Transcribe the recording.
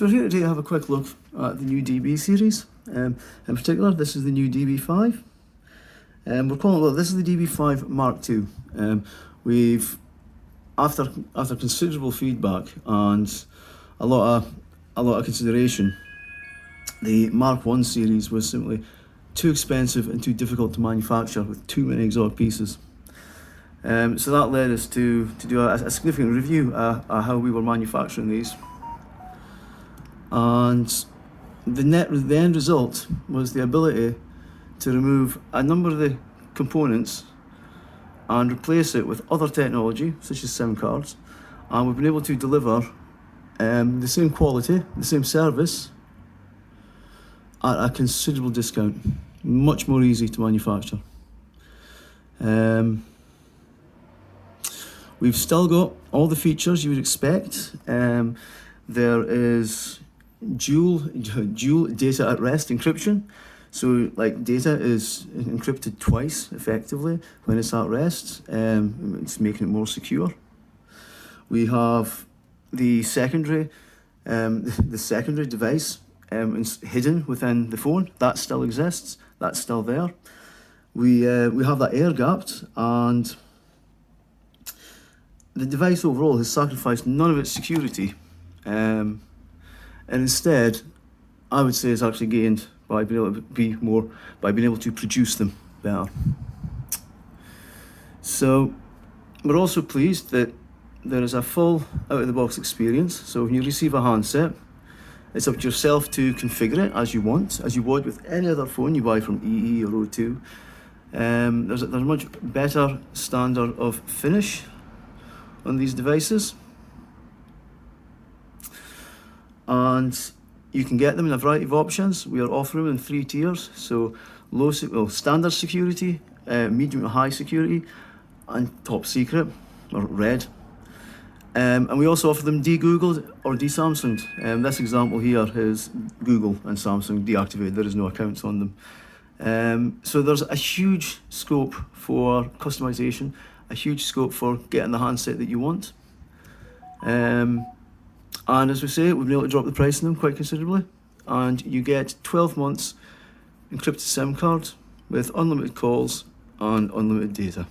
So we're here today to have a quick look at the new DB series. In particular, this is the new DB5. We're calling it, well, this is the DB5 Mark II. We've, after considerable feedback and a lot of consideration, the Mark I series was simply too expensive and too difficult to manufacture with too many exotic pieces. So that led us to do a significant review of how we were manufacturing these. And the end result was the ability to remove a number of the components and replace it with other technology, such as SIM cards. And we've been able to deliver the same quality, the same service, at a considerable discount. Much more easy to manufacture. We've still got all the features you would expect. There is dual data at rest encryption. So like data is encrypted twice effectively when it's at rest. It's making it more secure. We have the secondary device hidden within the phone. That still exists. That's still there. We have that air gapped, and the device overall has sacrificed none of its security, and instead, I would say, it's actually gained by being able to produce them better. So we're also pleased that there is a full out-of-the-box experience. So when you receive a handset, it's up to yourself to configure it as you want, as you would with any other phone you buy from EE or O2. There's a much better standard of finish on these devices, and you can get them in a variety of options. We are offering them in 3 tiers, so standard security, medium to high security, and top secret, or red. And we also offer them de-Googled or de-Samsunged. This example here is Google and Samsung deactivated. There is no accounts on them. So there's a huge scope for customization, a huge scope for getting the handset that you want. And as we say, we've been able to drop the price on them quite considerably. And you get 12 months encrypted SIM card with unlimited calls and unlimited data.